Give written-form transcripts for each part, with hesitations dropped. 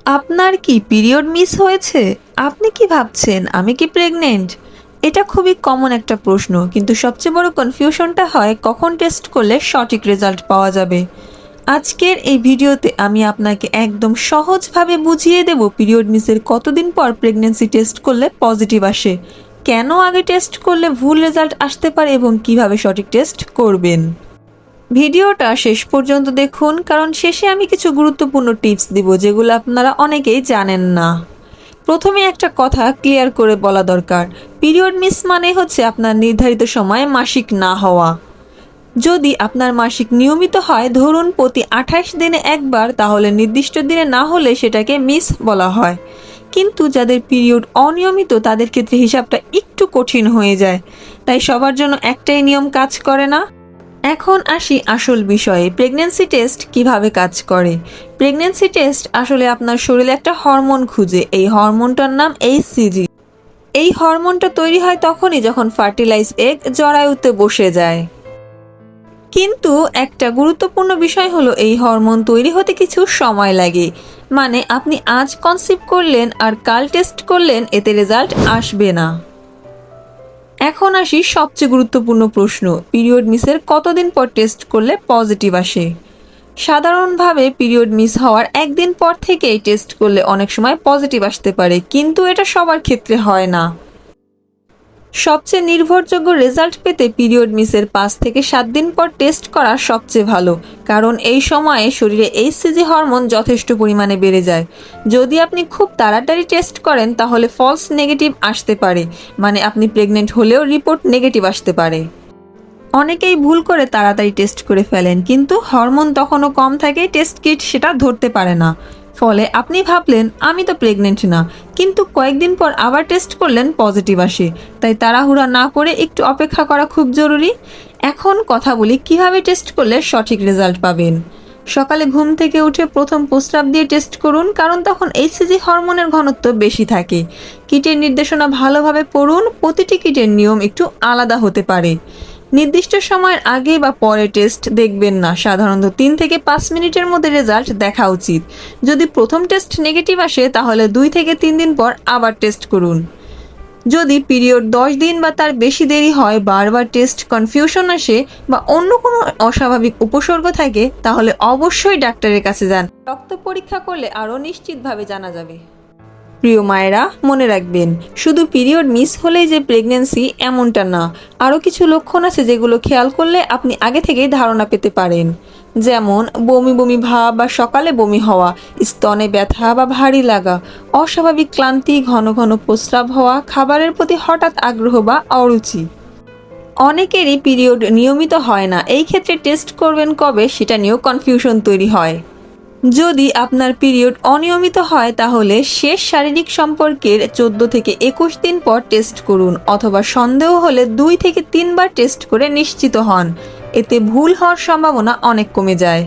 আপনার কি period miss হয়েছে? আপনি কি ভাবছেন আমি কি প্রেগনেন্ট? এটা খুবই কমন একটা প্রশ্ন, কিন্তু সবচেয়ে বড় কনফিউশনটা হয় কখন টেস্ট করলে সঠিক রেজাল্ট পাওয়া যাবে। আজকের এই ভিডিওতে আমি আপনাকে একদম সহজভাবে বুঝিয়ে দেব পিরিয়ড মিসের কতদিন পর প্রেগন্যান্সি টেস্ট করলে পজিটিভ আসে, কেন আগে টেস্ট করলে ভুল রেজাল্ট আসতে পারে এবং কিভাবে সঠিক টেস্ট করবেন। ভিডিওটা শেষ পর্যন্ত দেখুন, কারণ শেষে আমি কিছু গুরুত্বপূর্ণ টিপস দিব যেগুলো আপনারা অনেকেই জানেন না। প্রথমে একটা কথা ক্লিয়ার করে বলা দরকার, পিরিয়ড মিস মানে হচ্ছে আপনার নির্ধারিত সময়ে মাসিক না হওয়া। যদি আপনার মাসিক নিয়মিত হয়, ধরুন প্রতি 28 দিনে একবার, তাহলে নির্দিষ্ট দিনে না হলে সেটাকে মিস বলা হয়। কিন্তু যাদের পিরিয়ড অনিয়মিত তাদের ক্ষেত্রে হিসাবটা একটু কঠিন হয়ে যায়, তাই সবার জন্য একটাই নিয়ম কাজ করে না। এখন আসি আসল বিষয়ে, প্রেগন্যান্সি টেস্ট কিভাবে কাজ করে। প্রেগন্যান্সি টেস্ট আসলে আপনার শরীরে একটা হরমোন খুঁজে, এই হরমোনটার নাম HCG। এই হরমোনটা তৈরি হয় তখনই যখন ফার্টিলাইজ এগ জরায়ুতে বসে যায়। কিন্তু একটা গুরুত্বপূর্ণ বিষয় হলো, এই হরমোন তৈরি হতে কিছু সময় লাগে। মানে আপনি আজ কনসিভ করলেন আর কাল টেস্ট করলেন, এতে রেজাল্ট আসবে না। এখন আসি সবচেয়ে গুরুত্বপূর্ণ প্রশ্ন, পিরিয়ড মিসের কতদিন পর টেস্ট করলে পজিটিভ আসে। সাধারণভাবে পিরিয়ড মিস হওয়ার একদিন পর থেকেই টেস্ট করলে অনেক সময় পজিটিভ আসতে পারে, কিন্তু এটা সবার ক্ষেত্রে হয় না। সবচেয়ে নির্ভরযোগ্য রেজাল্ট পেতে পিরিয়ড মিসের 5 থেকে 7 দিন পর টেস্ট করা সবচেয়ে ভালো, কারণ এই সময়ে শরীরে HCG হরমোন যথেষ্ট পরিমাণে বেড়ে যায়। যদি আপনি খুব তাড়াতাড়ি টেস্ট করেন তাহলে ফলস নেগেটিভ আসতে পারে, মানে আপনি প্রেগনেন্ট হলেও রিপোর্ট নেগেটিভ আসতে পারে। অনেকেই ভুল করে তাড়াতাড়ি টেস্ট করে ফেলেন, কিন্তু হরমোন তখনও কম থাকে, টেস্ট কিট সেটা ধরতে পারে না। ফলে আপনি ভাবলেন আমি তো প্রেগনেন্ট না, কিন্তু কয়েকদিন পর আবার টেস্ট করলেন পজিটিভ আসে। তাই তাড়াহুড়া না করে একটু অপেক্ষা করা খুব জরুরি। এখন কথা বলি কিভাবে টেস্ট করলে সঠিক রেজাল্ট পাবেন। সকালে ঘুম থেকে উঠে প্রথম প্রস্রাব দিয়ে টেস্ট করুন, কারণ তখন HCG হরমোনের ঘনত্ব বেশি থাকে। কিটের নির্দেশনা ভালোভাবে পড়ুন, প্রতিটি কিটের নিয়ম একটু আলাদা হতে পারে। নির্দিষ্ট সময়ের আগে বা পরে টেস্ট দেখবেন না, সাধারণত 3 থেকে 5 মিনিটের মধ্যে রেজাল্ট দেখা উচিত। যদি প্রথম টেস্ট নেগেটিভ আসে তাহলে 2 থেকে 3 দিন পর আবার টেস্ট করুন। যদি পিরিয়ড 10 দিন বা তার বেশি দেরি হয়, বারবার টেস্ট কনফিউশন আসে বা অন্য কোনো অস্বাভাবিক উপসর্গ থাকে, তাহলে অবশ্যই ডাক্তারের কাছে যান। রক্ত পরীক্ষা করলে আরও নিশ্চিতভাবে জানা যাবে। প্রিয় মায়েরা, মনে রাখবেন, শুধু পিরিয়ড মিস হলেই যে প্রেগন্যান্সি এমনটা না। আরও কিছু লক্ষণ আছে যেগুলো খেয়াল করলে আপনি আগে থেকেই ধারণা পেতে পারেন। যেমন বমি বমি ভাব বা সকালে বমি হওয়া, স্তনে ব্যথা বা ভারী লাগা, অস্বাভাবিক ক্লান্তি, ঘন ঘন প্রস্রাব হওয়া, খাবারের প্রতি হঠাৎ আগ্রহ বা অরুচি। অনেকেরই পিরিয়ড নিয়মিত হয় না, এই ক্ষেত্রে টেস্ট করবেন কবে সেটা নিয়েও কনফিউশন তৈরি হয়। যদি আপনার পিরিয়ড অনিয়মিত হয় তাহলে শেষ শারীরিক সম্পর্কের 14 থেকে 21 দিন পর টেস্ট করুন, অথবা সন্দেহ হলে 2 থেকে 3 বার টেস্ট করে নিশ্চিত হন। এতে ভুল হওয়ার সম্ভাবনা অনেক কমে যায়।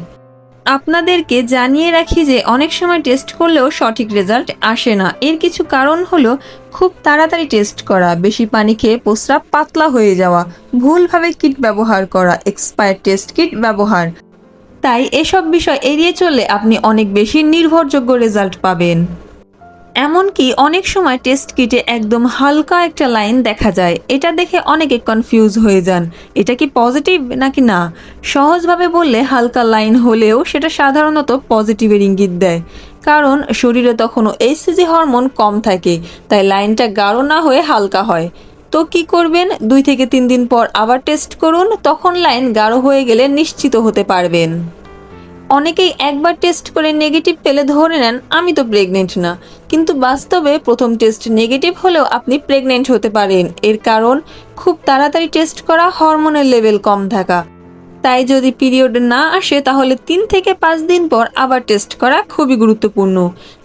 আপনাদেরকে জানিয়ে রাখি যে অনেক সময় টেস্ট করলেও সঠিক রেজাল্ট আসে না। এর কিছু কারণ হলো খুব তাড়াতাড়ি টেস্ট করা, বেশি পানি খেয়ে প্রস্রাব পাতলা হয়ে যাওয়া, ভুলভাবে কিট ব্যবহার করা, এক্সপায়ার টেস্ট কিট ব্যবহার। তাই এসব বিষয় এড়িয়ে চললে আপনি অনেক বেশি নির্ভরযোগ্য রেজাল্ট পাবেন। এমনকি অনেক সময় টেস্ট কিটে একদম হালকা একটা লাইন দেখা যায়, এটা দেখে অনেকে কনফিউজ হয়ে যান, এটা কি পজিটিভ নাকি না। সহজভাবে বললে, হালকা লাইন হলেও সেটা সাধারণত পজিটিভের ইঙ্গিত দেয়, কারণ শরীরে তখনও HCG হরমোন কম থাকে, তাই লাইনটা গাঢ় না হয়ে হালকা হয়। তো কি করবেন, 2 থেকে 3 দিন পর আবার টেস্ট করুন, তখন লাইন গাঢ় হয়ে গেলে নিশ্চিত হতে পারবেন। অনেকেই একবার টেস্ট করে নেগেটিভ পেলে ধরে নেন আমি তো প্রেগনেন্ট না, কিন্তু বাস্তবে প্রথম টেস্ট নেগেটিভ হলেও আপনি প্রেগনেন্ট হতে পারেন। এর কারণ খুব তাড়াতাড়ি টেস্ট করা, হরমোনের লেভেল কম থাকা। তাই যদি পিরিয়ড না আসে তাহলে 3 থেকে 5 দিন পর আবার টেস্ট করা খুবই গুরুত্বপূর্ণ।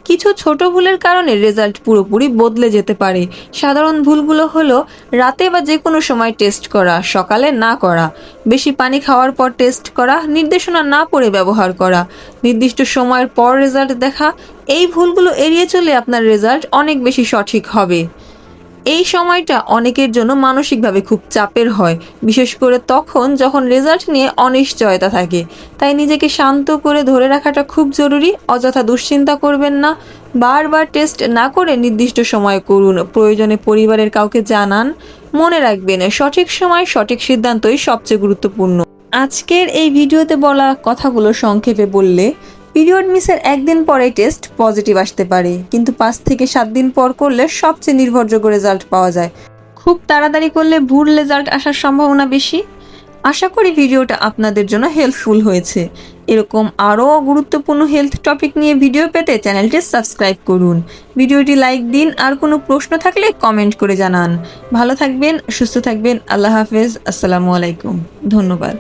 কিছু ছোট ভুলের কারণে রেজাল্ট পুরোপুরি বদলে যেতে পারে। সাধারণ ভুলগুলো হলো রাতে বা যে কোনো সময় টেস্ট করা, সকালে না করা, বেশি পানি খাওয়ার পর টেস্ট করা, নির্দেশনা না পড়ে ব্যবহার করা, নির্দিষ্ট সময়ের পর রেজাল্ট দেখা। এই ভুলগুলো এড়িয়ে চলে আপনার রেজাল্ট অনেক বেশি সঠিক হবে। এই সময়টা অনেকের জন্য মানসিকভাবে খুব চাপের হয়, বিশেষ করে তখন যখন রেজাল্ট নিয়ে অনিশ্চয়তা থাকে। তাই নিজেকে শান্ত করে ধরে রাখাটা খুব জরুরি। অযথা দুশ্চিন্তা করবেন না। বারবার টেস্ট না করে নির্দিষ্ট সময় করুন, প্রয়োজনে পরিবারের কাউকে জানান। মনে রাখবেন, সঠিক সময় সঠিক সিদ্ধান্তই সবচেয়ে গুরুত্বপূর্ণ। আজকের এই ভিডিওতে বলা কথাগুলো সংক্ষেপে বললে, পিরিয়ড মিসের একদিন পরে টেস্ট পজিটিভ আসতে পারে, কিন্তু 5 থেকে 7 দিন পর করলে সবচেয়ে নির্ভরযোগ্য রেজাল্ট পাওয়া যায়। খুব তাড়াতাড়ি করলে ভুল রেজাল্ট আসার সম্ভাবনা বেশি। আশা করি ভিডিওটা আপনাদের জন্য হেল্পফুল হয়েছে। এরকম আরও গুরুত্বপূর্ণ হেলথ টপিক নিয়ে ভিডিও পেতে চ্যানেলটি সাবস্ক্রাইব করুন। ভিডিওটি লাইক দিন, আর কোনো প্রশ্ন থাকলে কমেন্ট করে জানান। ভালো থাকবেন, সুস্থ থাকবেন। আল্লাহ হাফেজ। আসসালামু আলাইকুম। ধন্যবাদ।